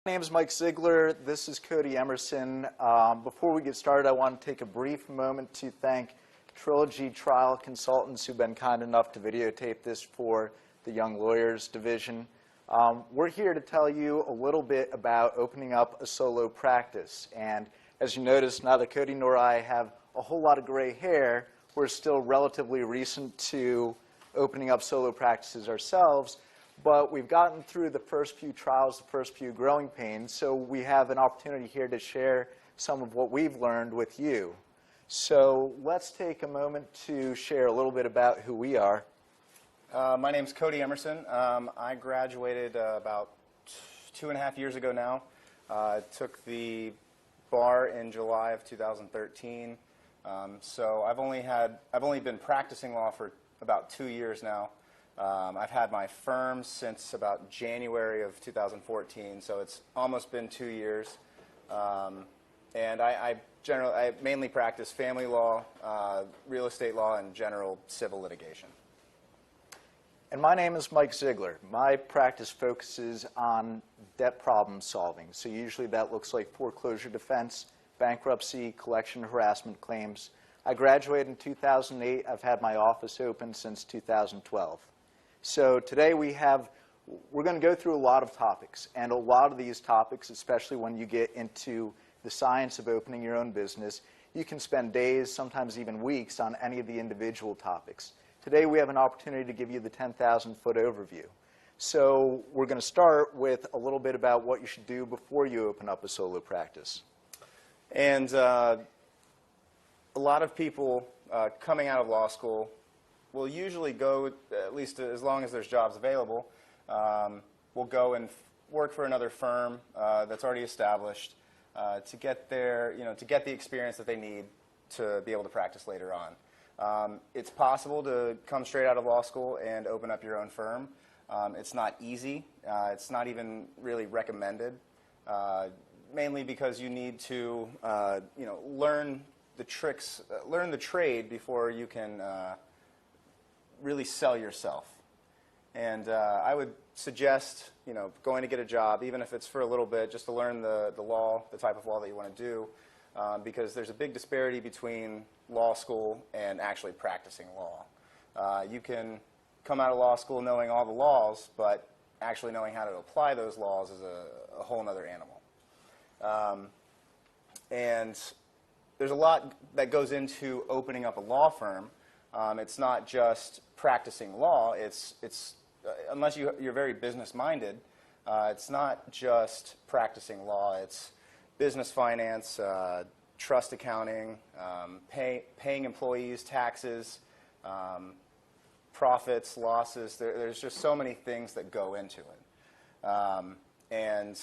My name is Mike Ziegler. This is Cody Emerson. Before we get started, I want to take a brief moment to thank Trilogy Trial Consultants who've been kind enough to videotape this for the Young Lawyers Division. We're here to tell you a little bit about opening up a solo practice. And as you notice, neither Cody nor I have a whole lot of gray hair. We're still relatively recent to opening up solo practices ourselves. But we've gotten through the first few trials, the first few growing pains, so we have an opportunity here to share some of what we've learned with you. So let's take a moment to share a little bit about who we are. My name's Cody Emerson. I graduated about 2.5 years ago now. Took the bar in July of 2013. So I've only been practicing law for about 2 years now. I've had my firm since about January of 2014, so it's almost been 2 years. And I mainly practice family law, real estate law, and general civil litigation. And my name is Mike Ziegler. My practice focuses on debt problem solving. So usually that looks like foreclosure defense, bankruptcy, collection harassment claims. I graduated in 2008. I've had my office open since 2012. So today we're going to go through a lot of topics, and a lot of these topics, especially when you get into the science of opening your own business, you can spend days, sometimes even weeks, on any of the individual topics. Today we have an opportunity to give you the 10,000-foot overview. So we're going to start with a little bit about what you should do before you open up a solo practice. And a lot of people coming out of law school will usually go, at least as long as there's jobs available, will go and work for another firm that's already established to get to get the experience that they need to be able to practice later on. It's possible to come straight out of law school and open up your own firm. It's not easy. It's not even really recommended, mainly because you need to learn the tricks, learn the trade before you can really sell yourself. And I would suggest, going to get a job, even if it's for a little bit, just to learn the law, the type of law that you want to do, because there's a big disparity between law school and actually practicing law. You can come out of law school knowing all the laws, but actually knowing how to apply those laws is a whole other animal. And there's a lot that goes into opening up a law firm. It's not just practicing law. It's unless you're very business-minded, it's not just practicing law. It's business finance, trust accounting, paying employees, taxes, profits, losses. There's just so many things that go into it. And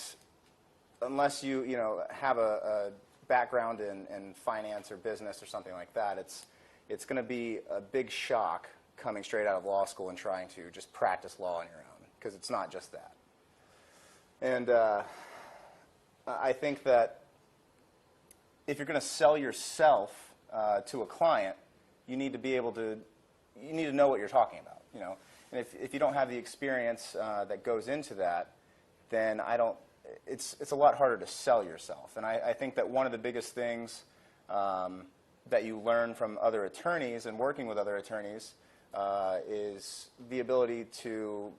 unless you have a background in finance or business or something like that, it's going to be a big shock coming straight out of law school and trying to just practice law on your own, because it's not just that. And I think that if you're going to sell yourself to a client, you need to be able to, you need to know what you're talking about, And if you don't have the experience that goes into that, then it's a lot harder to sell yourself. And I think that one of the biggest things that you learn from other attorneys and working with other attorneys is the ability to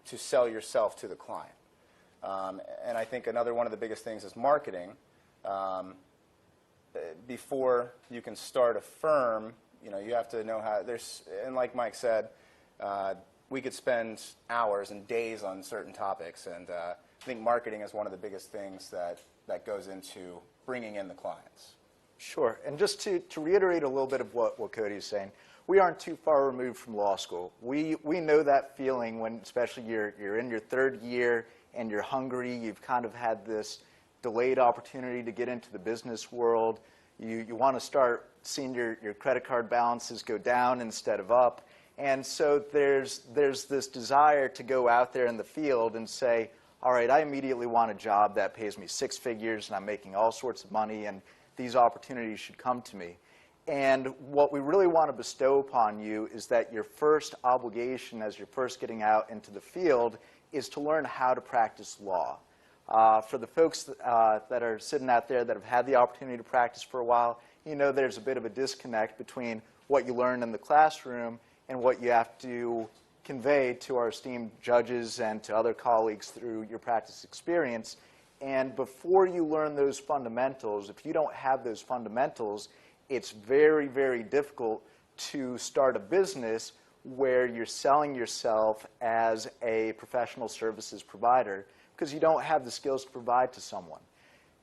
sell yourself to the client. And I think another one of the biggest things is marketing. Before you can start a firm, you have to know how, and like Mike said, we could spend hours and days on certain topics, and I think marketing is one of the biggest things that goes into bringing in the clients. Sure. And just to reiterate a little bit of what Cody is saying, we aren't too far removed from law school. We know that feeling when, especially you're in your third year and you're hungry, you've kind of had this delayed opportunity to get into the business world. You want to start seeing your credit card balances go down instead of up. And so there's this desire to go out there in the field and say, all right, I immediately want a job that pays me 6 figures and I'm making all sorts of money and these opportunities should come to me. And what we really want to bestow upon you is that your first obligation as you're first getting out into the field is to learn how to practice law. For the folks that are sitting out there that have had the opportunity to practice for a while, you know there's a bit of a disconnect between what you learn in the classroom and what you have to convey to our esteemed judges and to other colleagues through your practice experience. And before you learn those fundamentals, if you don't have those fundamentals, it's very, very difficult to start a business where you're selling yourself as a professional services provider because you don't have the skills to provide to someone.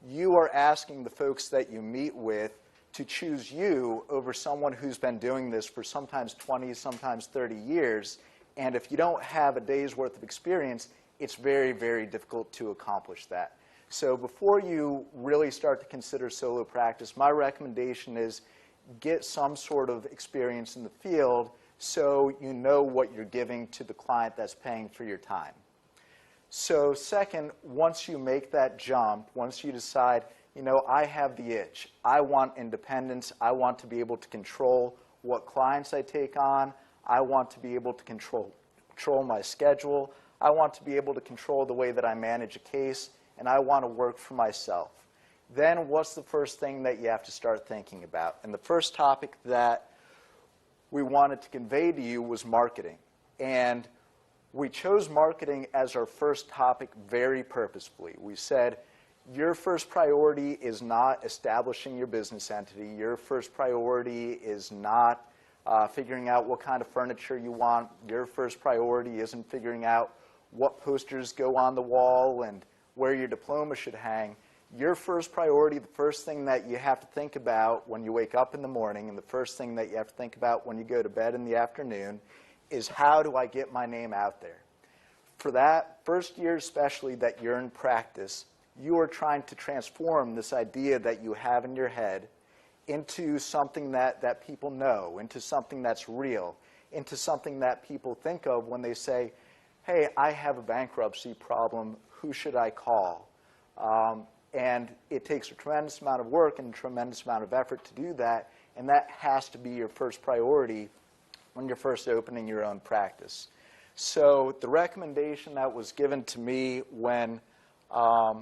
You are asking the folks that you meet with to choose you over someone who's been doing this for sometimes 20, sometimes 30 years. And if you don't have a day's worth of experience, it's very, very difficult to accomplish that. So before you really start to consider solo practice, my recommendation is get some sort of experience in the field so you know what you're giving to the client that's paying for your time. So second, once you make that jump, once you decide, you know, I have the itch, I want independence, I want to be able to control what clients I take on, I want to be able to control my schedule, I want to be able to control the way that I manage a case, and I want to work for myself. Then what's the first thing that you have to start thinking about? And the first topic that we wanted to convey to you was marketing. And we chose marketing as our first topic very purposefully. We said, your first priority is not establishing your business entity. Your first priority is not figuring out what kind of furniture you want. Your first priority isn't figuring out what posters go on the wall and where your diploma should hang. Your first priority, the first thing that you have to think about when you wake up in the morning and the first thing that you have to think about when you go to bed in the afternoon is how do I get my name out there? For that first year especially that you're in practice, you are trying to transform this idea that you have in your head into something that people know, into something that's real, into something that people think of when they say, hey, I have a bankruptcy problem, who should I call? And it takes a tremendous amount of work and a tremendous amount of effort to do that, and that has to be your first priority when you're first opening your own practice. So the recommendation that was given to me when I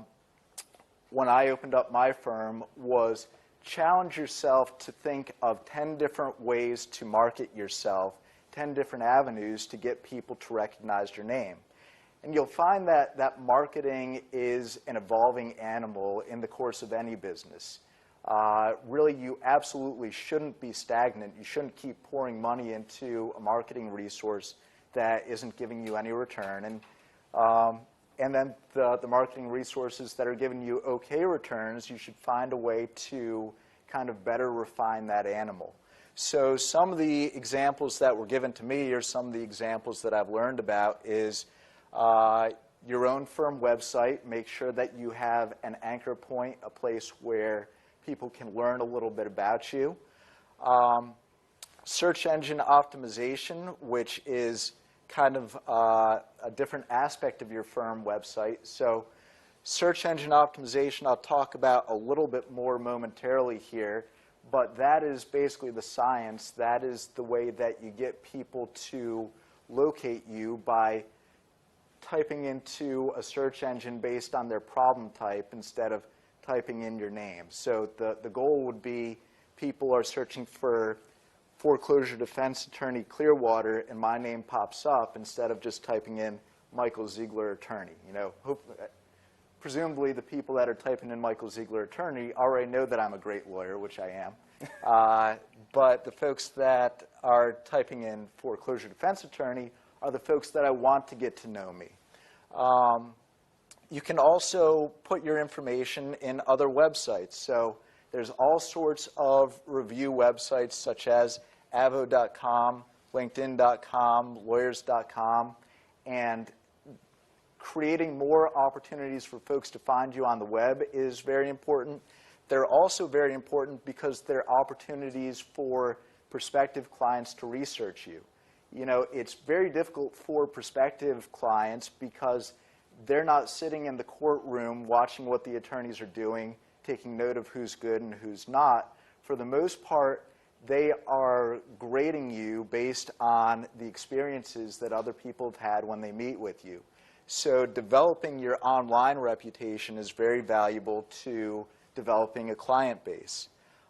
opened up my firm was challenge yourself to think of 10 different ways to market yourself, 10 different avenues to get people to recognize your name. And you'll find that marketing is an evolving animal in the course of any business. Really, you absolutely shouldn't be stagnant. You shouldn't keep pouring money into a marketing resource that isn't giving you any return. And then the marketing resources that are giving you okay returns, you should find a way to kind of better refine that animal. So some of the examples that were given to me, or some of the examples that I've learned about, is your own firm website. Make sure that you have an anchor point, a place where people can learn a little bit about you. Search engine optimization, which is kind of a different aspect of your firm website. So search engine optimization I'll talk about a little bit more momentarily here, but that is basically the science. That is the way that you get people to locate you by typing into a search engine based on their problem type instead of typing in your name. So the goal would be people are searching for foreclosure defense attorney Clearwater and my name pops up instead of just typing in Michael Ziegler attorney. You know, presumably the people that are typing in Michael Ziegler attorney already know that I'm a great lawyer, which I am. But the folks that are typing in foreclosure defense attorney are the folks that I want to get to know me. You can also put your information in other websites. So there's all sorts of review websites such as avo.com, linkedin.com, lawyers.com, and creating more opportunities for folks to find you on the web is very important. They're also very important because they're opportunities for prospective clients to research you. You know, it's very difficult for prospective clients because they're not sitting in the courtroom watching what the attorneys are doing, taking note of who's good and who's not. For the most part, they are grading you based on the experiences that other people have had when they meet with you. So developing your online reputation is very valuable to developing a client base.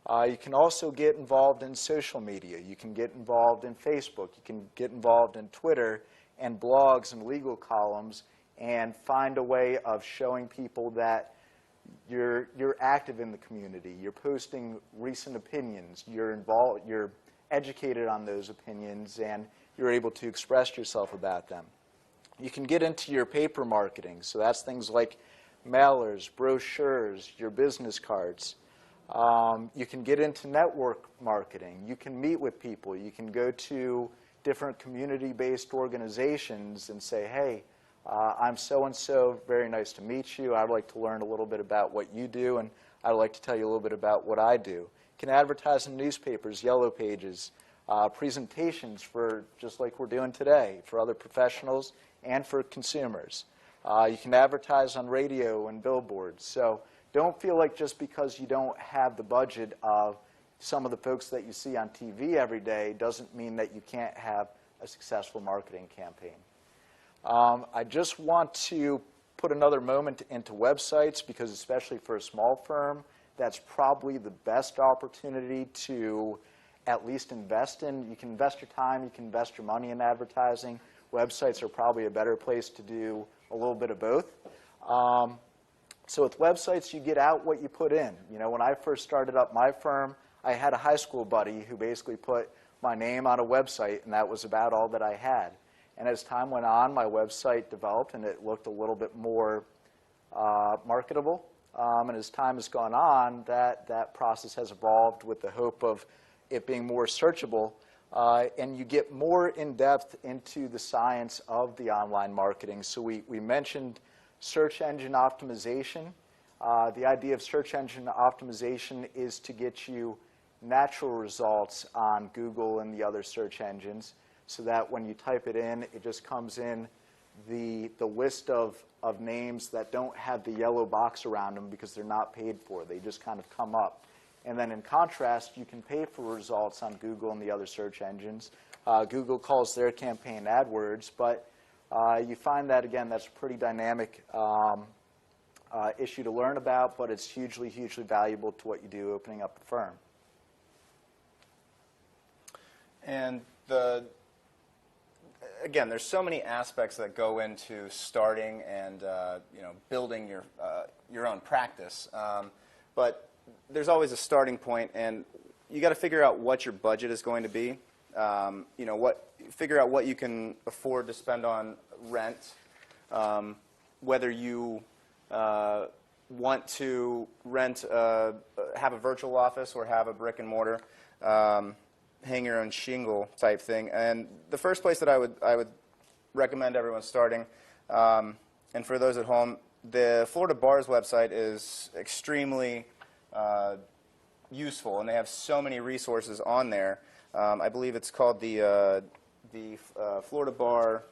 You can also get involved in social media. You can get involved in Facebook. You can get involved in Twitter and blogs and legal columns and find a way of showing people that you're active in the community. You're posting recent opinions. You're involved. You're educated on those opinions, and you're able to express yourself about them. You can get into your paper marketing. So that's things like mailers, brochures, your business cards. You can get into network marketing. You can meet with people. You can go to different community-based organizations and say, hey, I'm so-and-so, very nice to meet you. I'd like to learn a little bit about what you do, and I'd like to tell you a little bit about what I do. You can advertise in newspapers, yellow pages, presentations for, just like we're doing today, for other professionals and for consumers. You can advertise on radio and billboards. So don't feel like just because you don't have the budget of some of the folks that you see on TV every day doesn't mean that you can't have a successful marketing campaign. I just want to put another moment into websites because especially for a small firm, that's probably the best opportunity to at least invest in. You can invest your time, you can invest your money in advertising. Websites are probably a better place to do a little bit of both. So with websites, you get out what you put in. You know, when I first started up my firm, I had a high school buddy who basically put my name on a website, and that was about all that I had. And as time went on, my website developed, and it looked a little bit more marketable. And as time has gone on, that process has evolved with the hope of it being more searchable. And you get more in-depth into the science of the online marketing. So we mentioned search engine optimization. The idea of search engine optimization is to get you natural results on Google and the other search engines so that when you type it in, it just comes in the list of names that don't have the yellow box around them because they're not paid for. They just kind of come up. And then in contrast, you can pay for results on Google and the other search engines. Google calls their campaign AdWords, but you find that, again, that's a pretty dynamic issue to learn about, but it's hugely, hugely valuable to what you do opening up a firm. And again, there's so many aspects that go into starting and building your own practice. But there's always a starting point, and you got to figure out what your budget is going to be. Figure out what you can afford to spend on rent, whether you want to rent, have a virtual office or have a brick and mortar, hang your own shingle type thing. And the first place that I would recommend everyone starting, and for those at home, the Florida Bar's website is extremely useful, and they have so many resources on there. I believe it's called the Florida Bar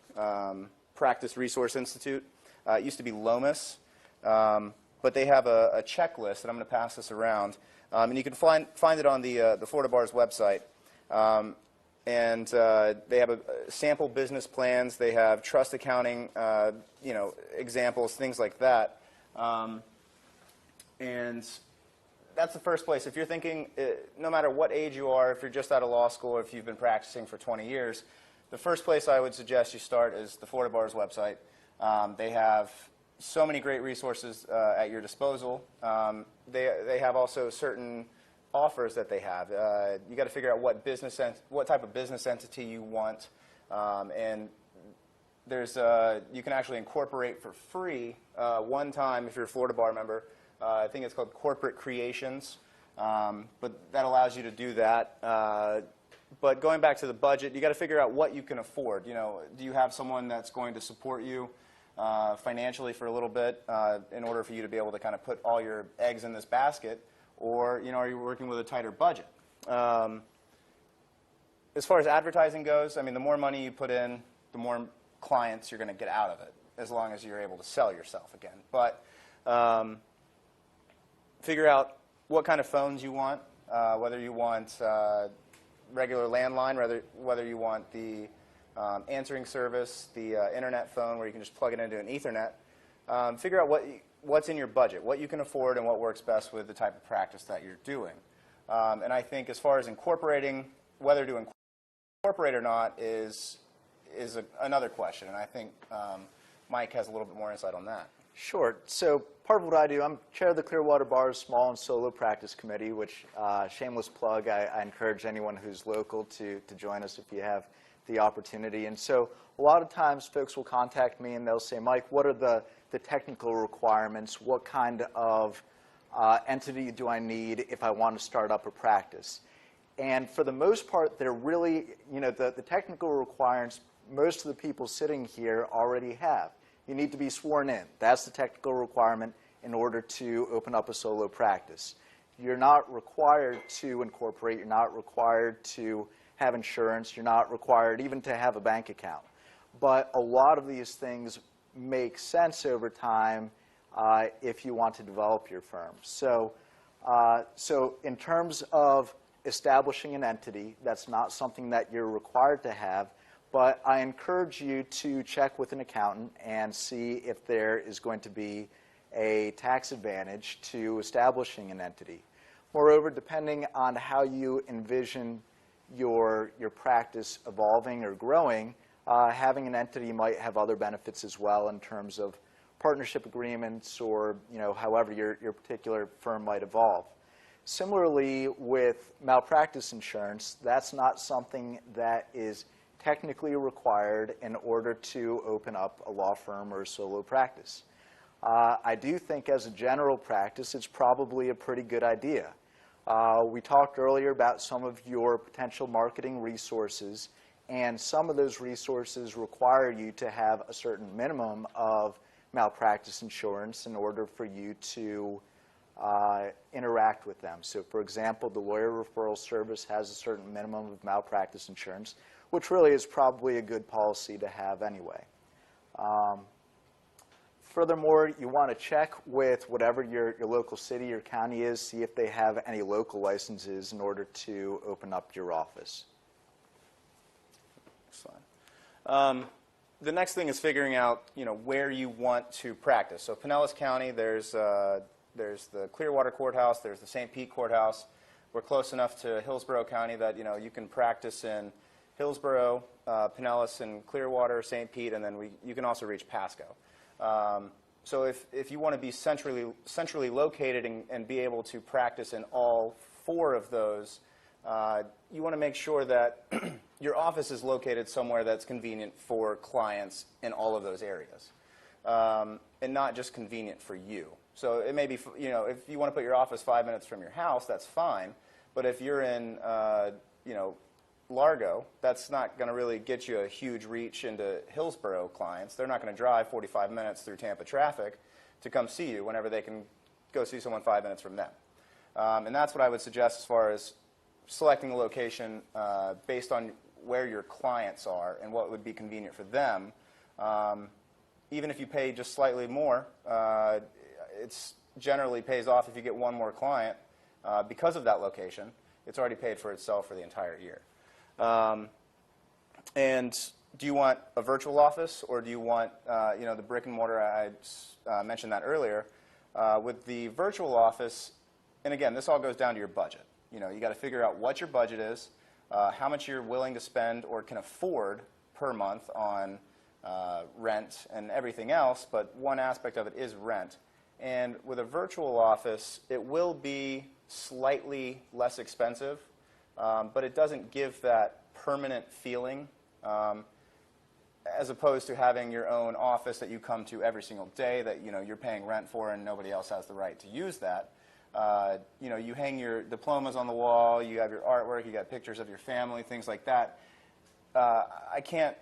Practice Resource Institute. It used to be LOMAS, but they have a checklist, and I'm going to pass this around. And you can find it on the Florida Bar's website. And they have sample business plans. They have trust accounting, examples, things like that. And that's the first place. If you're thinking, no matter what age you are, if you're just out of law school or if you've been practicing for 20 years, the first place I would suggest you start is the Florida Bar's website. They have so many great resources at your disposal. They have also certain offers that they have. You got to figure out what type of business entity you want, and there's you can actually incorporate for free one time if you're a Florida Bar member. I think it's called Corporate Creations, but that allows you to do that. But going back to the budget, you got to figure out what you can afford. Do you have someone that's going to support you financially for a little bit in order for you to be able to kind of put all your eggs in this basket, or are you working with a tighter budget? As far as advertising goes, I mean, the more money you put in, the more clients you're going to get out of it, as long as you're able to sell yourself again. But figure out what kind of phones you want, whether you want regular landline, whether you want the answering service, the internet phone where you can just plug it into an Ethernet. Figure out what's in your budget, what you can afford, and what works best with the type of practice that you're doing. And I think as far as incorporating, whether to incorporate or not is another question. And I think Mike has a little bit more insight on that. Sure. So part of what I do, I'm chair of the Clearwater Bar's Small and Solo Practice Committee, which, shameless plug, I encourage anyone who's local to join us if you have the opportunity. And so a lot of times folks will contact me and they'll say, Mike, what are the technical requirements? What kind of entity do I need if I want to start up a practice? And for the most part, they're really, the technical requirements most of the people sitting here already have. You need to be sworn in. That's the technical requirement in order to open up a solo practice. You're not required to incorporate. You're not required to have insurance. You're not required even to have a bank account. But a lot of these things make sense over time if you want to develop your firm. So in terms of establishing an entity, that's not something that you're required to have. But I encourage you to check with an accountant and see if there is going to be a tax advantage to establishing an entity. Moreover, depending on how you envision your practice evolving or growing, having an entity might have other benefits as well in terms of partnership agreements or however your particular firm might evolve. Similarly, with malpractice insurance, that's not something that is technically required in order to open up a law firm or a solo practice. I do think as a general practice, it's probably a pretty good idea. We talked earlier about some of your potential marketing resources, and some of those resources require you to have a certain minimum of malpractice insurance in order for you to interact with them. So for example, the lawyer referral service has a certain minimum of malpractice insurance, which really is probably a good policy to have anyway. Furthermore, you want to check with whatever your local city or county is, see if they have any local licenses in order to open up your office. Excellent. The next thing is figuring out where you want to practice. So Pinellas County, there's the Clearwater Courthouse, there's the St. Pete Courthouse. We're close enough to Hillsborough County that you can practice in Hillsborough, Pinellas, and Clearwater, St. Pete, and then you can also reach Pasco. So if you want to be centrally located and be able to practice in all 4 of those, you want to make sure that your office is located somewhere that's convenient for clients in all of those areas, and not just convenient for you. So it may be, if you want to put your office 5 minutes from your house, that's fine. But if you're in, Largo, that's not going to really get you a huge reach into Hillsborough clients. They're not going to drive 45 minutes through Tampa traffic to come see you whenever they can go see someone 5 minutes from them. And that's what I would suggest as far as selecting a location based on where your clients are and what would be convenient for them. Even if you pay just slightly more, it generally pays off if you get one more client because of that location. It's already paid for itself for the entire year. And do you want a virtual office, or do you want the brick and mortar? I mentioned that earlier. With the virtual office, and again, this all goes down to your budget. You got to figure out what your budget is, how much you're willing to spend or can afford per month on rent and everything else, but one aspect of it is rent. And with a virtual office, it will be slightly less expensive, but it doesn't give that permanent feeling as opposed to having your own office that you come to every single day that you're paying rent for and nobody else has the right to use that. You hang your diplomas on the wall, you have your artwork, you got pictures of your family, things like that. I can't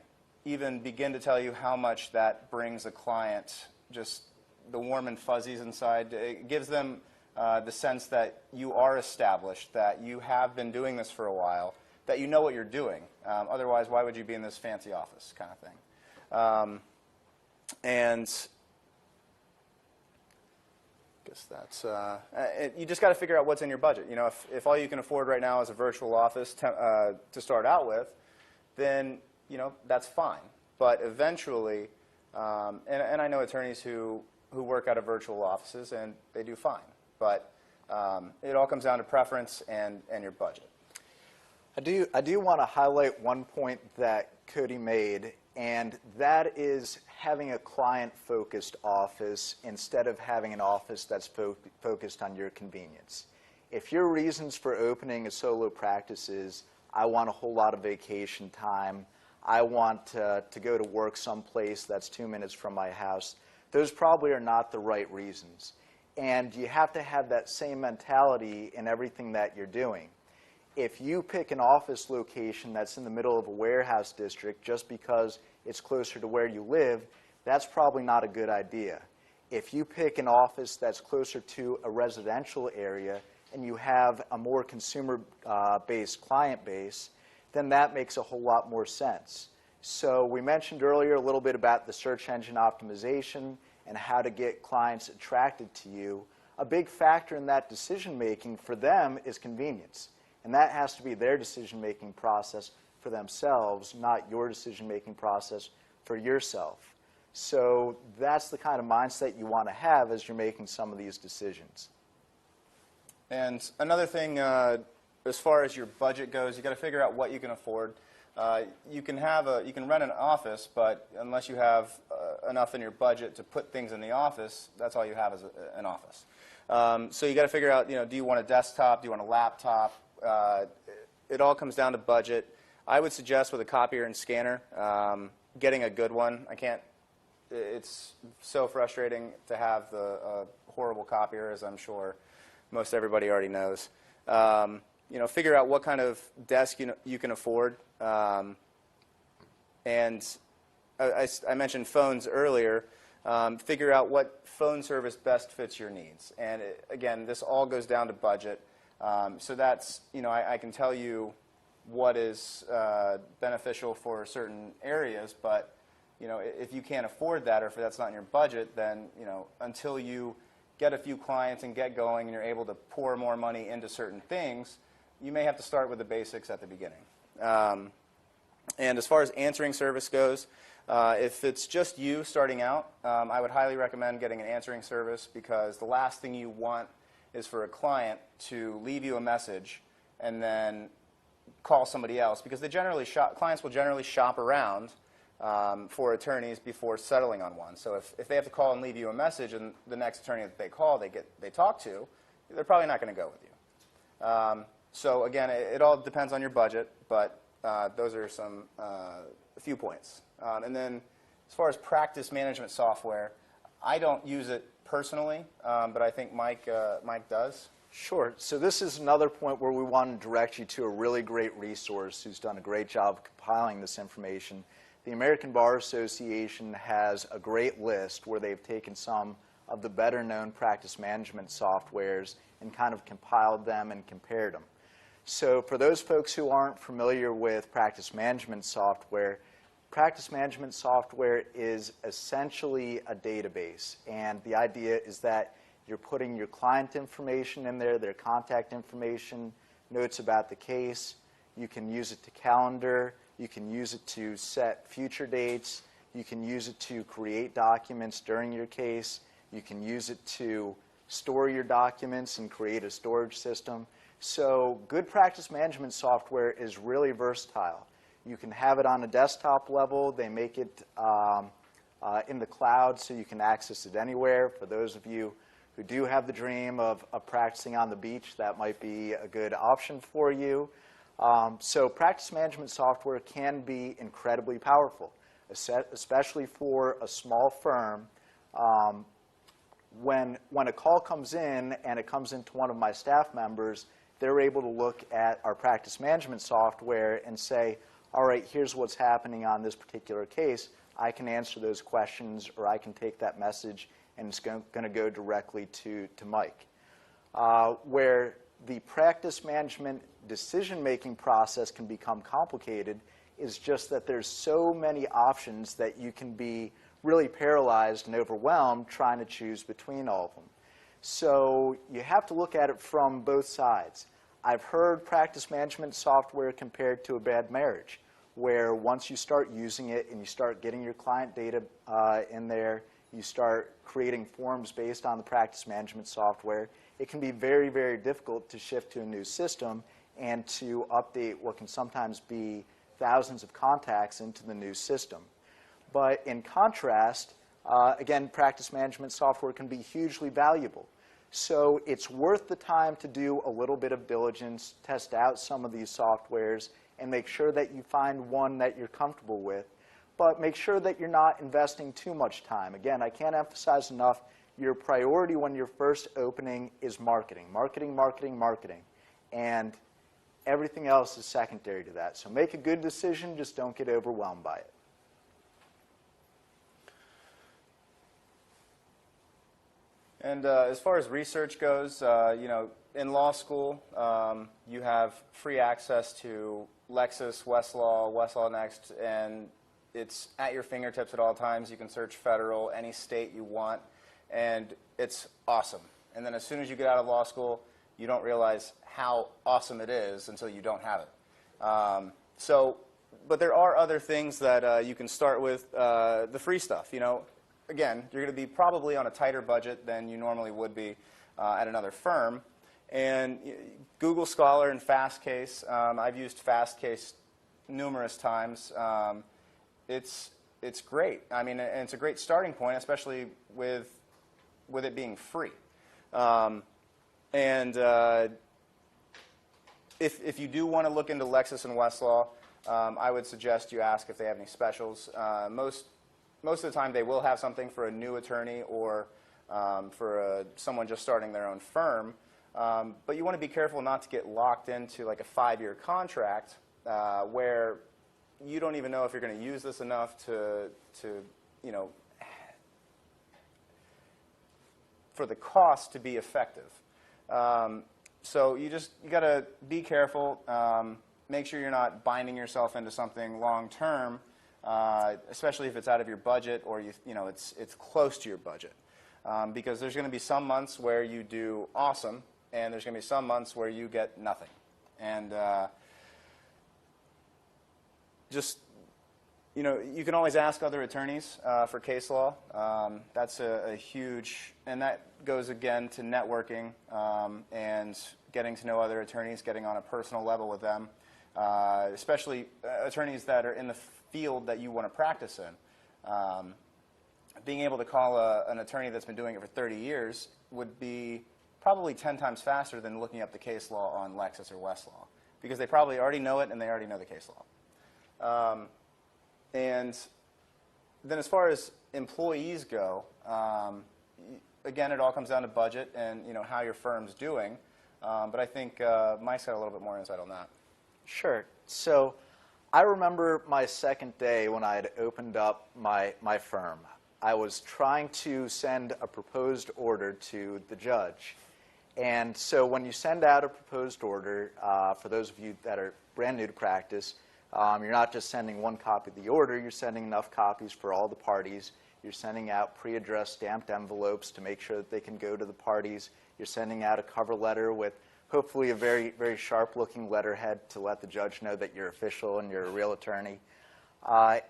even begin to tell you how much that brings a client just the warm and fuzzies inside. It gives them the sense that you are established, that you have been doing this for a while, that you know what you're doing. Otherwise, why would you be in this fancy office kind of thing? And I guess that's, you just got to figure out what's in your budget. If all you can afford right now is a virtual office to start out with, then that's fine. But eventually, and I know attorneys who work out of virtual offices, and they do fine. But it all comes down to preference and your budget. I do want to highlight one point that Cody made, and that is having a client-focused office instead of having an office that's focused on your convenience. If your reasons for opening a solo practice is, I want a whole lot of vacation time, I want to go to work someplace that's 2 minutes from my house, those probably are not the right reasons. And you have to have that same mentality in everything that you're doing. If you pick an office location that's in the middle of a warehouse district just because it's closer to where you live, that's probably not a good idea. If you pick an office that's closer to a residential area and you have a more consumer-based client base, then that makes a whole lot more sense. So we mentioned earlier a little bit about the search engine optimization and how to get clients attracted to you. A big factor in that decision-making for them is convenience. And that has to be their decision-making process for themselves, not your decision-making process for yourself. So that's the kind of mindset you want to have as you're making some of these decisions. And another thing, as far as your budget goes, you've got to figure out what you can afford. You can rent an office, but unless you have enough in your budget to put things in the office, that's all you have is an office. So you got to figure out, do you want a desktop? Do you want a laptop? It all comes down to budget. I would suggest with a copier and scanner, getting a good one. It's so frustrating to have the horrible copier, as I'm sure most everybody already knows. Figure out what kind of desk you can afford. And I mentioned phones earlier. Figure out what phone service best fits your needs. And again, this all goes down to budget. So that's, I can tell you what is beneficial for certain areas, but, if you can't afford that or if that's not in your budget, then, until you get a few clients and get going and you're able to pour more money into certain things, you may have to start with the basics at the beginning. And as far as answering service goes, if it's just you starting out, I would highly recommend getting an answering service, because the last thing you want is for a client to leave you a message and then call somebody else, because clients will generally shop around for attorneys before settling on one. So if they have to call and leave you a message, and the next attorney that they call, they talk to, they're probably not going to go with you. So again, it all depends on your budget, but those are a few points. And then as far as practice management software, I don't use it personally, but I think Mike does. Sure. So this is another point where we want to direct you to a really great resource who's done a great job of compiling this information. The American Bar Association has a great list where they've taken some of the better-known practice management softwares and kind of compiled them and compared them. So for those folks who aren't familiar with practice management software is essentially a database. And the idea is that you're putting your client information in there, their contact information, notes about the case. You can use it to calendar. You can use it to set future dates. You can use it to create documents during your case. You can use it to store your documents and create a storage system. So good practice management software is really versatile. You can have it on a desktop level. They make it in the cloud so you can access it anywhere. For those of you who do have the dream of practicing on the beach, that might be a good option for you. So practice management software can be incredibly powerful, especially for a small firm. When a call comes in and it comes into one of my staff members, they're able to look at our practice management software and say, all right, here's what's happening on this particular case. I can answer those questions, or I can take that message and it's going to go directly to Mike. Where the practice management decision-making process can become complicated is just that there's so many options that you can be really paralyzed and overwhelmed trying to choose between all of them. So you have to look at it from both sides. I've heard practice management software compared to a bad marriage. where once you start using it and you start getting your client data in there, you start creating forms based on the practice management software, it can be very, very difficult to shift to a new system and to update what can sometimes be thousands of contacts into the new system. But in contrast, again, practice management software can be hugely valuable. So it's worth the time to do a little bit of diligence, test out some of these softwares, and make sure that you find one that you're comfortable with. But make sure that you're not investing too much time. Again, I can't emphasize enough, your priority when you're first opening is marketing. Marketing, marketing, marketing. And everything else is secondary to that. So make a good decision, just don't get overwhelmed by it. And as far as research goes, you know, in law school, you have free access to Lexis, Westlaw, Westlaw Next, and it's at your fingertips at all times. You can search federal, any state you want, and it's awesome. And then as soon as you get out of law school, you don't realize how awesome it is until you don't have it. But there are other things that you can start with. The free stuff, you know. Again, you're going to be probably on a tighter budget than you normally would be at another firm. And Google Scholar and Fastcase, I've used Fastcase numerous times. It's great. I mean, and it's a great starting point, especially with it being free. If you do want to look into Lexis and Westlaw, I would suggest you ask if they have any specials. Most of the time, they will have something for a new attorney or for someone just starting their own firm. But you want to be careful not to get locked into like a 5-year contract where you don't even know if you're going to use this enough to you know, for the cost to be effective. So you got to be careful. Make sure you're not binding yourself into something long term. Especially if it's out of your budget or you know it's close to your budget, because there's going to be some months where you do awesome, and there's going to be some months where you get nothing, and just you know you can always ask other attorneys for case law. That's a huge, and that goes again to networking and getting to know other attorneys, getting on a personal level with them, especially attorneys that are in the field that you want to practice in. Being able to call an attorney that's been doing it for 30 years would be probably 10 times faster than looking up the case law on Lexis or Westlaw, because they probably already know it and they already know the case law. And then as far as employees go, again, it all comes down to budget and you know how your firm's doing. But I think Mike's got a little bit more insight on that. Sure. So I remember my second day when I had opened up my firm. I was trying to send a proposed order to the judge. And so when you send out a proposed order, for those of you that are brand new to practice, you're not just sending one copy of the order, you're sending enough copies for all the parties. You're sending out pre-addressed stamped envelopes to make sure that they can go to the parties. You're sending out a cover letter with hopefully a very, very sharp-looking letterhead to let the judge know that you're official and you're a real attorney.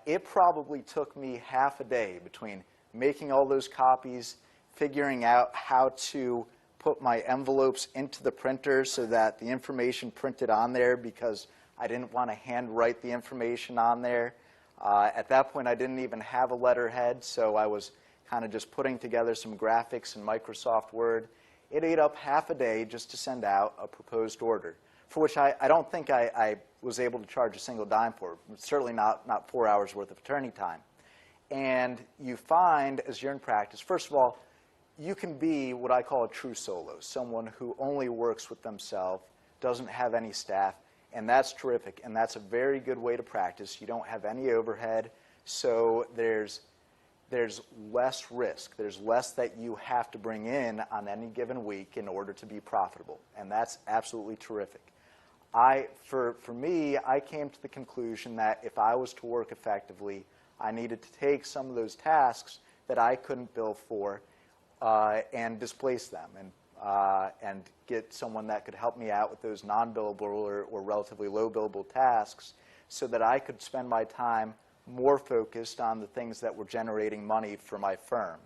It probably took me half a day between making all those copies, figuring out how to put my envelopes into the printer so that the information printed on there, because I didn't want to handwrite the information on there. At that point, I didn't even have a letterhead, so I was kind of just putting together some graphics in Microsoft Word. It ate up half a day just to send out a proposed order, for which I don't think I was able to charge a single dime for. Certainly not 4 hours worth of attorney time. And you find, as you're in practice, first of all, you can be what I call a true solo, someone who only works with themselves, doesn't have any staff, and that's terrific, and that's a very good way to practice. You don't have any overhead, so there's less risk. There's less that you have to bring in on any given week in order to be profitable, and that's absolutely terrific. For me, I came to the conclusion that if I was to work effectively, I needed to take some of those tasks that I couldn't bill for and displace them and get someone that could help me out with those non-billable or relatively low billable tasks so that I could spend my time more focused on the things that were generating money for my firm.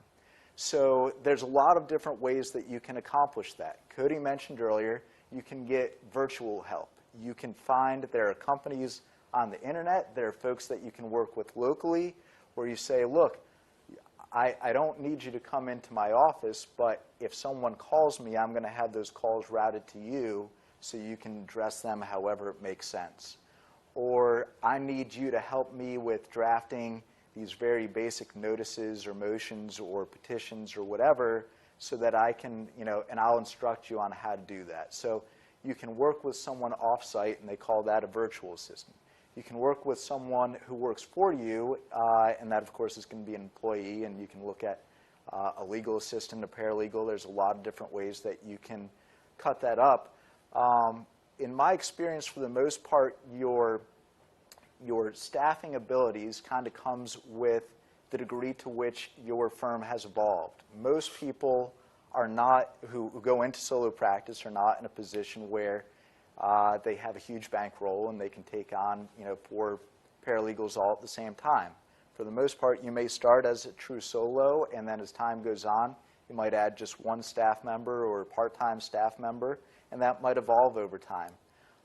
So there's a lot of different ways that you can accomplish that. Cody mentioned earlier, you can get virtual help. You can find there are companies on the internet, there are folks that you can work with locally, where you say, look, I don't need you to come into my office, but if someone calls me, I'm going to have those calls routed to you so you can address them however it makes sense. Or I need you to help me with drafting these very basic notices or motions or petitions or whatever so that I can, and I'll instruct you on how to do that. So you can work with someone off-site, and they call that a virtual assistant. You can work with someone who works for you, and that, of course, is going to be an employee, and you can look at a legal assistant, a paralegal. There's a lot of different ways that you can cut that up. In my experience, for the most part, your staffing abilities kind of comes with the degree to which your firm has evolved. Most people are not, who go into solo practice, are not in a position where they have a huge bankroll and they can take on 4 paralegals all at the same time. For the most part, you may start as a true solo, and then as time goes on, you might add just 1 staff member or a part-time staff member, and that might evolve over time.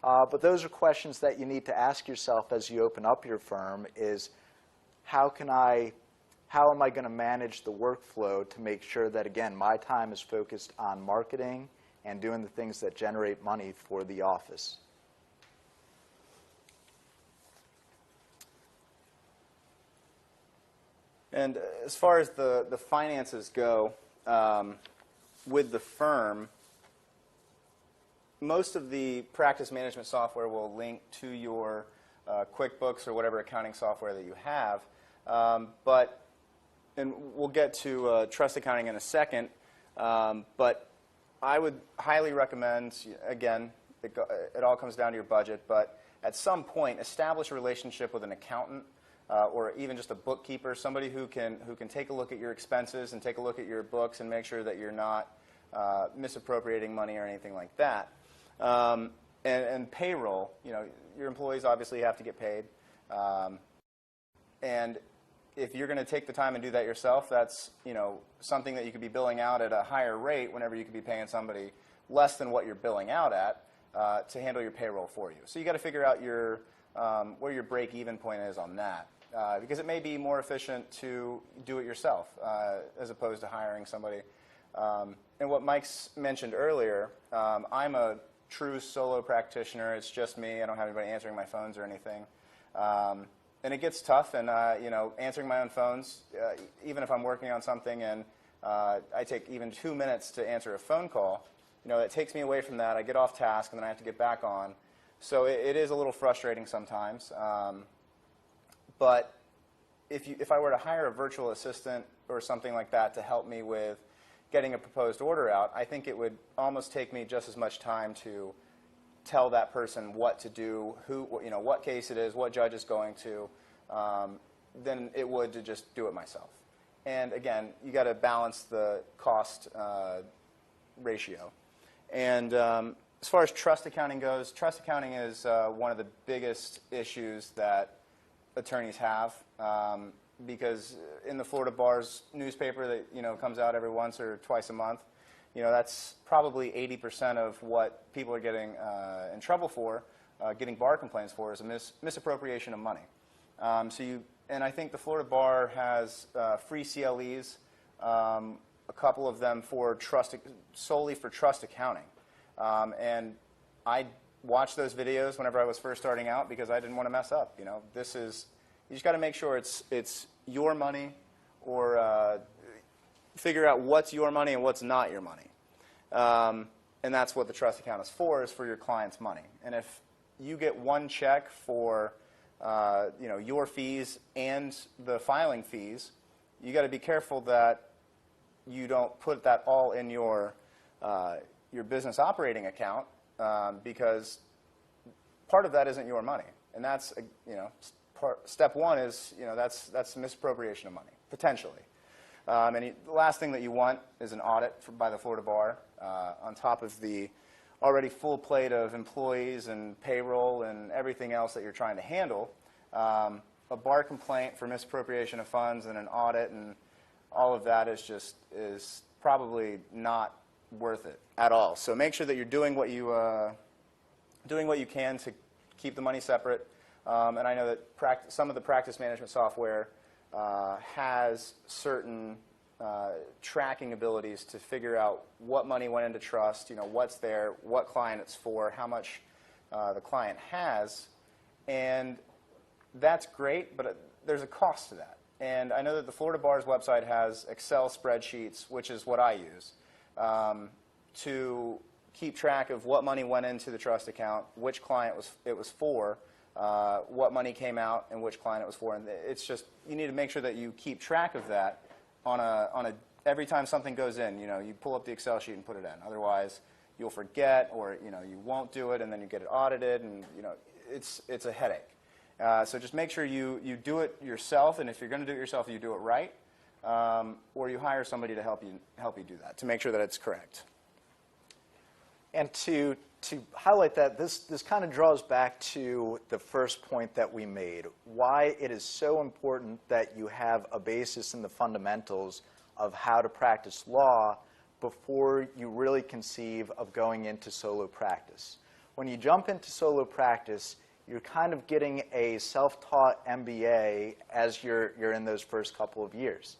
But those are questions that you need to ask yourself as you open up your firm is, how am I going to manage the workflow to make sure that, again, my time is focused on marketing and doing the things that generate money for the office. And as far as the finances go, with the firm, most of the practice management software will link to your QuickBooks or whatever accounting software that you have. And we'll get to trust accounting in a second, but I would highly recommend, again, it all comes down to your budget, but at some point, establish a relationship with an accountant or even just a bookkeeper, somebody who can take a look at your expenses and take a look at your books and make sure that you're not misappropriating money or anything like that. And payroll, your employees obviously have to get paid. And if you're going to take the time and do that yourself, that's something that you could be billing out at a higher rate whenever you could be paying somebody less than what you're billing out at to handle your payroll for you. So you got to figure out where your break-even point is on that, because it may be more efficient to do it yourself as opposed to hiring somebody. And what Mike's mentioned earlier, I'm a true solo practitioner. It's just me. I don't have anybody answering my phones or anything. And it gets tough, and answering my own phones, even if I'm working on something and I take even 2 minutes to answer a phone call, it takes me away from that. I get off task, and then I have to get back on. So it is a little frustrating sometimes. But if I were to hire a virtual assistant or something like that to help me with getting a proposed order out, I think it would almost take me just as much time to tell that person what to do, what case it is, what judge is going to, than it would to just do it myself. And again, you got to balance the cost ratio. And as far as trust accounting goes, trust accounting is one of the biggest issues that attorneys have, because in the Florida Bar's newspaper that comes out every once or twice a month, that's probably 80% of what people are getting in trouble for, getting bar complaints for, is a misappropriation of money. And I think the Florida Bar has free CLEs, a couple of them solely for trust accounting. And I watched those videos whenever I was first starting out because I didn't want to mess up. You just got to make sure it's your money, or figure out what's your money and what's not your money. And that's what the trust account is for your client's money. And if you get one check for your fees and the filing fees, you got to be careful that you don't put that all in your business operating account, because part of that isn't your money. And that's step one is that's misappropriation of money, potentially. And the last thing that you want is an audit by the Florida Bar on top of the already full plate of employees and payroll and everything else that you're trying to handle, a bar complaint for misappropriation of funds and an audit and all of that is probably not worth it at all. So make sure that you're doing what you can to keep the money separate. And I know that some of the practice management software has certain tracking abilities to figure out what money went into trust, what's there, what client it's for, how much the client has, and that's great, but there's a cost to that. And I know that the Florida Bar's website has Excel spreadsheets, which is what I use, to keep track of what money went into the trust account, which client it was for, what money came out, and which client it was for. And it's just, you need to make sure that you keep track of that every time something goes in. You pull up the Excel sheet and put it in. Otherwise, you'll forget, or you won't do it, and then you get it audited, and it's a headache. So just make sure you do it yourself, and if you're going to do it yourself, you do it right, or you hire somebody to help you do that to make sure that it's correct. And to highlight that, this kind of draws back to the first point that we made, why it is so important that you have a basis in the fundamentals of how to practice law before you really conceive of going into solo practice. When you jump into solo practice, you're kind of getting a self-taught MBA as you're in those first couple of years.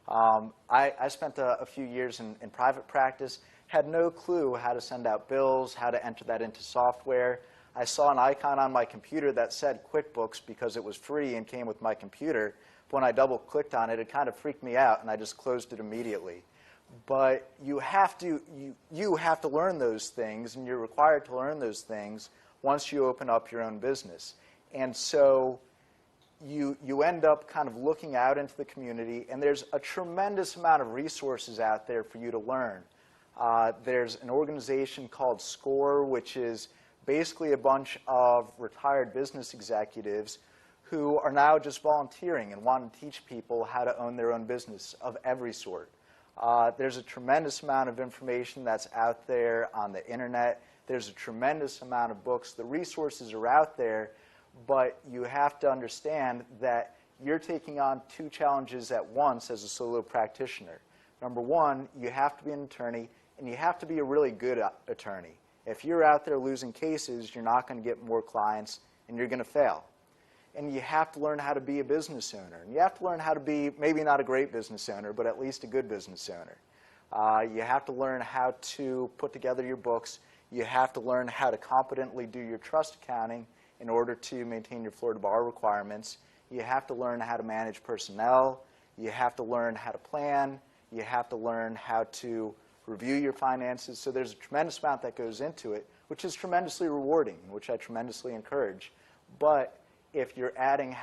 I spent a few years in private practice, had no clue how to send out bills, how to enter that into software. I saw an icon on my computer that said QuickBooks because it was free and came with my computer. But when I double-clicked on it, it kind of freaked me out, and I just closed it immediately. But you have to learn those things, and you're required to learn those things once you open up your own business. And so you end up kind of looking out into the community, and there's a tremendous amount of resources out there for you to learn. There's an organization called SCORE, which is basically a bunch of retired business executives who are now just volunteering and want to teach people how to own their own business of every sort. There's a tremendous amount of information that's out there on the internet. There's a tremendous amount of books. The resources are out there, but you have to understand that you're taking on two challenges at once as a solo practitioner. Number one, you have to be an attorney, and you have to be a really good attorney. If you're out there losing cases, you're not going to get more clients, and you're going to fail. And you have to learn how to be a business owner. And you have to learn how to be, maybe not a great business owner, but at least a good business owner. You have to learn how to put together your books. You have to learn how to competently do your trust accounting in order to maintain your Florida Bar requirements. You have to learn how to manage personnel. You have to learn how to plan. You have to learn how to review your finances. So there's a tremendous amount that goes into it, which is tremendously rewarding, which I tremendously encourage. But if you're adding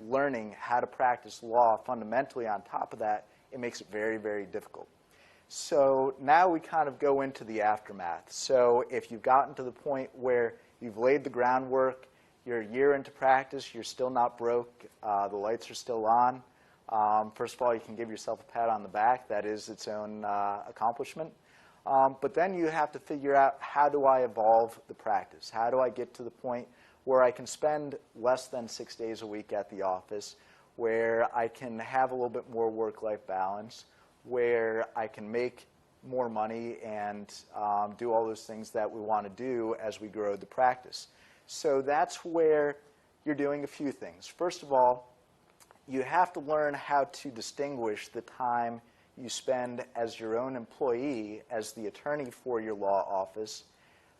learning how to practice law fundamentally on top of that, it makes it very, very difficult. So now we kind of go into the aftermath. So if you've gotten to the point where you've laid the groundwork, you're a year into practice, you're still not broke, the lights are still on. First of all, you can give yourself a pat on the back. That is its own accomplishment. But then you have to figure out, how do I evolve the practice? How do I get to the point where I can spend less than 6 days a week at the office, where I can have a little bit more work-life balance, where I can make more money and do all those things that we want to do as we grow the practice. So that's where you're doing a few things. First of all, you have to learn how to distinguish the time you spend as your own employee, as the attorney for your law office,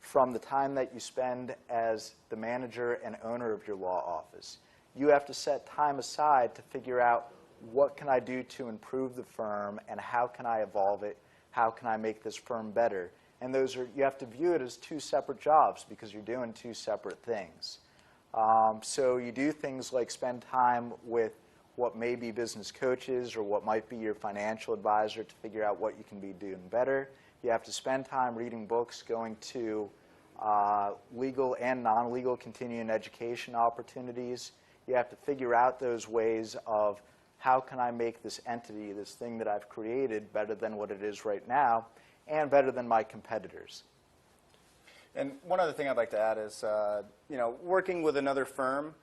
from the time that you spend as the manager and owner of your law office. You have to set time aside to figure out, what can I do to improve the firm, and how can I evolve it? How can I make this firm better? And you have to view it as two separate jobs, because you're doing two separate things. So you do things like spend time with what may be business coaches or what might be your financial advisor to figure out what you can be doing better. You have to spend time reading books, going to legal and non-legal continuing education opportunities. You have to figure out those ways of, how can I make this entity, this thing that I've created, better than what it is right now? and better than my competitors. And one other thing I'd like to add is, working with another firm,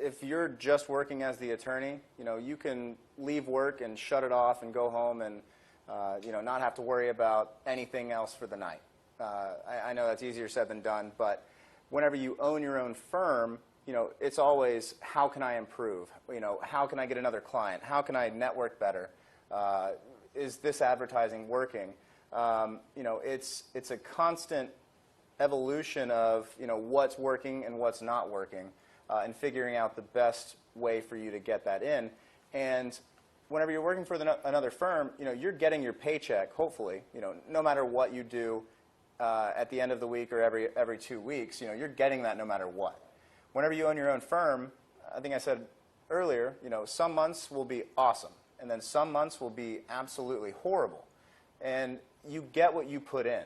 if you're just working as the attorney, you can leave work and shut it off and go home and, not have to worry about anything else for the night. I know that's easier said than done, but whenever you own your own firm, it's always, how can I improve? How can I get another client? How can I network better? Is this advertising working? It's a constant evolution of what's working and what's not working, and figuring out the best way for you to get that in. And whenever you're working for another firm, you're getting your paycheck, hopefully, no matter what you do at the end of the week or every 2 weeks, you're getting that no matter what. Whenever you own your own firm, I think I said earlier, some months will be awesome, and then some months will be absolutely horrible. And you get what you put in.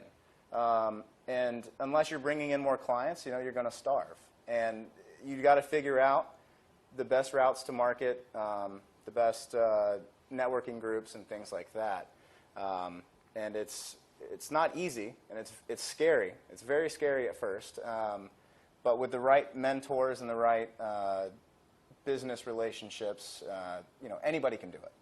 And unless you're bringing in more clients, you're going to starve. And you've got to figure out the best routes to market, the best networking groups and things like that. And it's not easy, and it's scary. It's very scary at first. But with the right mentors and the right business relationships, anybody can do it.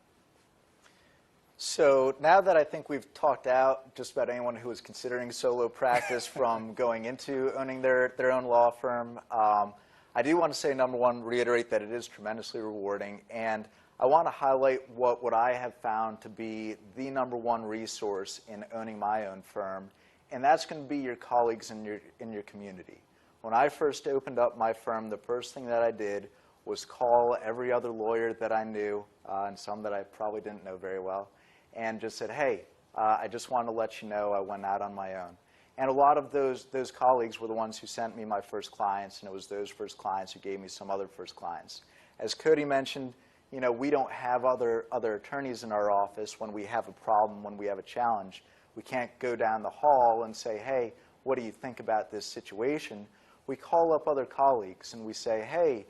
So now that I think we've talked out just about anyone who is considering solo practice from going into owning their own law firm, I do want to say, number one, reiterate that it is tremendously rewarding, and I want to highlight what I have found to be the number one resource in owning my own firm, and that's going to be your colleagues in your community. When I first opened up my firm, the first thing that I did was call every other lawyer that I knew, and some that I probably didn't know very well, and just said, hey, I just wanted to let you know I went out on my own. And a lot of those colleagues were the ones who sent me my first clients, and it was those first clients who gave me some other first clients. As Cody mentioned, we don't have other attorneys in our office when we have a problem, when we have a challenge. We can't go down the hall and say, hey, what do you think about this situation? We call up other colleagues and we say, hey,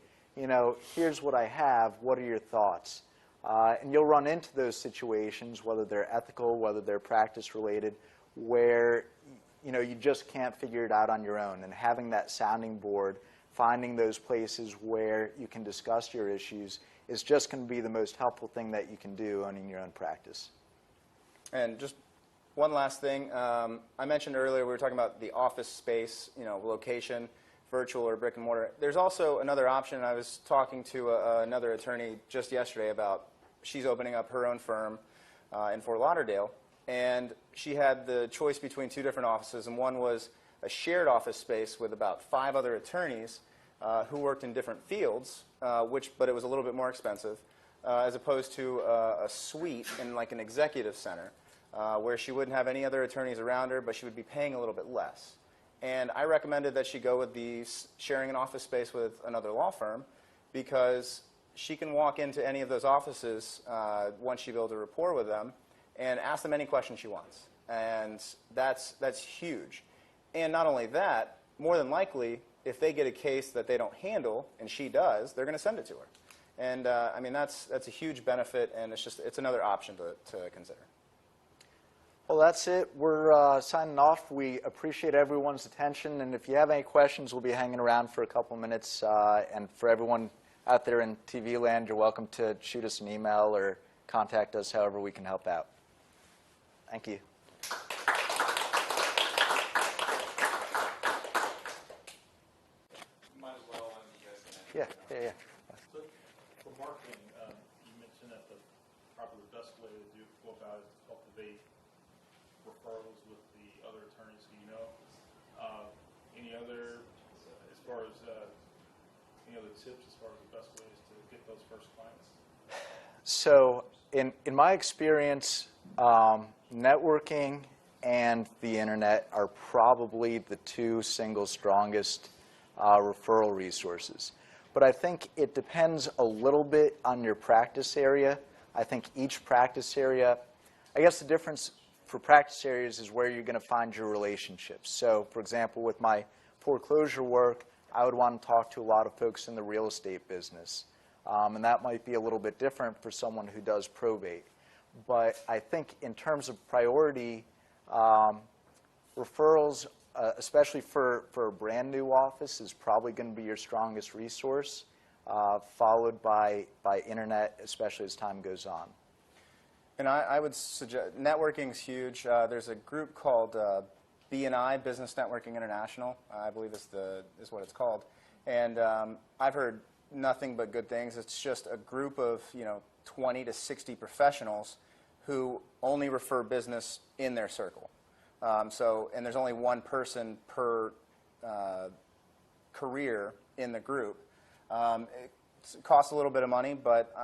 here's what I have. What are your thoughts? And you'll run into those situations, whether they're ethical, whether they're practice related, where you just can't figure it out on your own. And having that sounding board, finding those places where you can discuss your issues, is just going to be the most helpful thing that you can do owning your own practice. And just one last thing. I mentioned earlier we were talking about the office space, location, virtual or brick and mortar. There's also another option. I was talking to another attorney just yesterday about she's opening up her own firm in Fort Lauderdale, and she had the choice between two different offices, and one was a shared office space with about 5 other attorneys who worked in different fields, but it was a little bit more expensive, as opposed to a suite in like an executive center where she wouldn't have any other attorneys around her, but she would be paying a little bit less. And I recommended that she go with the sharing an office space with another law firm, because she can walk into any of those offices once she builds a rapport with them and ask them any question she wants. And that's huge. And not only that, more than likely, if they get a case that they don't handle, and she does, they're going to send it to her. And I mean, that's a huge benefit, and it's another option to consider. Well, that's it. We're signing off. We appreciate everyone's attention, and if you have any questions, we'll be hanging around for a couple minutes. And for everyone out there in TV land, you're welcome to shoot us an email or contact us however we can help out. Thank you. Might as well, and you guys can Yeah. So for marketing, you mentioned that probably the best way to go about it is to cultivate referrals with the other attorneys who you know. Any other, as far as any other tips as far as the best ways to get those first clients? So in my experience, networking and the internet are probably the two single strongest referral resources. But I think it depends a little bit on your practice area. I think each practice area, I guess the difference for practice areas is where you're going to find your relationships. So, for example, with my foreclosure work, I would want to talk to a lot of folks in the real estate business. And that might be a little bit different for someone who does probate. But I think in terms of priority, Referrals, especially for a brand new office, is probably going to be your strongest resource, followed by internet, especially as time goes on. And I would suggest networking is huge. There's a group called B&I, Business Networking International, I believe is what it's called. And I've heard nothing but good things. It's just a group of 20 to 60 professionals who only refer business in their circle. And there's only one person per career in the group. It costs a little bit of money, but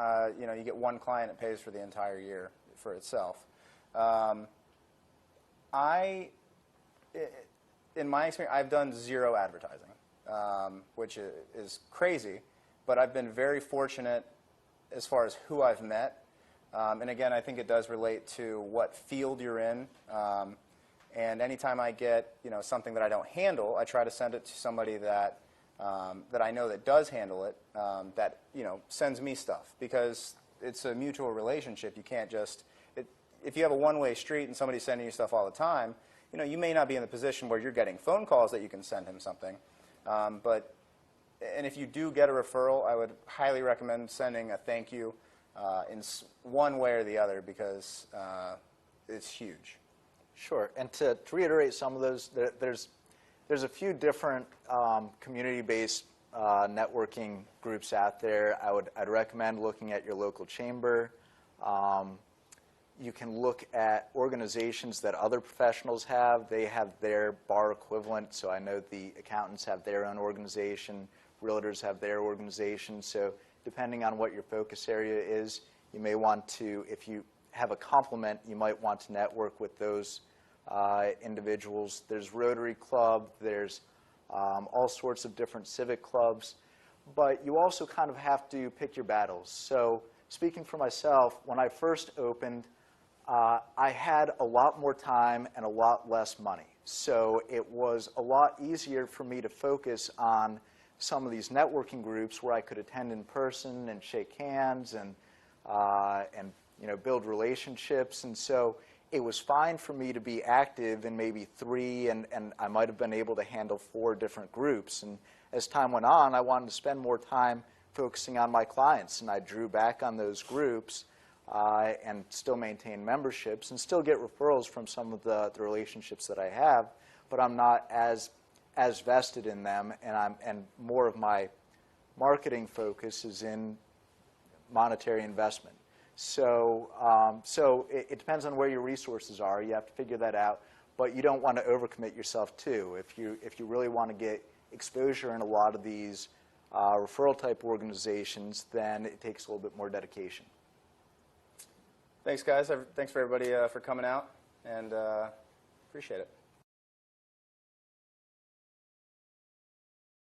you get one client, it pays for the entire year for itself. In my experience, I've done zero advertising, which is crazy, but I've been very fortunate as far as who I've met. And again, I think it does relate to what field you're in. And anytime I get something that I don't handle, I try to send it to somebody that I know that does handle it, that sends me stuff, because it's a mutual relationship. You can't just if you have a one-way street and somebody's sending you stuff all the time, you may not be in the position where you're getting phone calls that you can send him something. And if you do get a referral, I would highly recommend sending a thank you in one way or the other, because it's huge. Sure. And to reiterate some of those, there's a few different community-based networking groups out there. I'd recommend looking at your local chamber. You can look at organizations that other professionals have. They have their bar equivalent. So I know the accountants have their own organization. Realtors have their organization. So depending on what your focus area is, you may want to, if you have a complement, you might want to network with those individuals. There's Rotary Club. There's all sorts of different civic clubs. But you also kind of have to pick your battles. So speaking for myself, when I first opened, I had a lot more time and a lot less money. So it was a lot easier for me to focus on some of these networking groups where I could attend in person and shake hands and build relationships. And so it was fine for me to be active in maybe 3, and I might have been able to handle 4 different groups. And as time went on, I wanted to spend more time focusing on my clients, and I drew back on those groups and still maintain memberships and still get referrals from some of the relationships that I have, but I'm not as vested in them, and more of my marketing focus is in monetary investment. So it depends on where your resources are. You have to figure that out, but you don't want to overcommit yourself too. If you really want to get exposure in a lot of these referral type organizations, then it takes a little bit more dedication. Thanks, guys. Thanks for everybody for coming out, and appreciate it.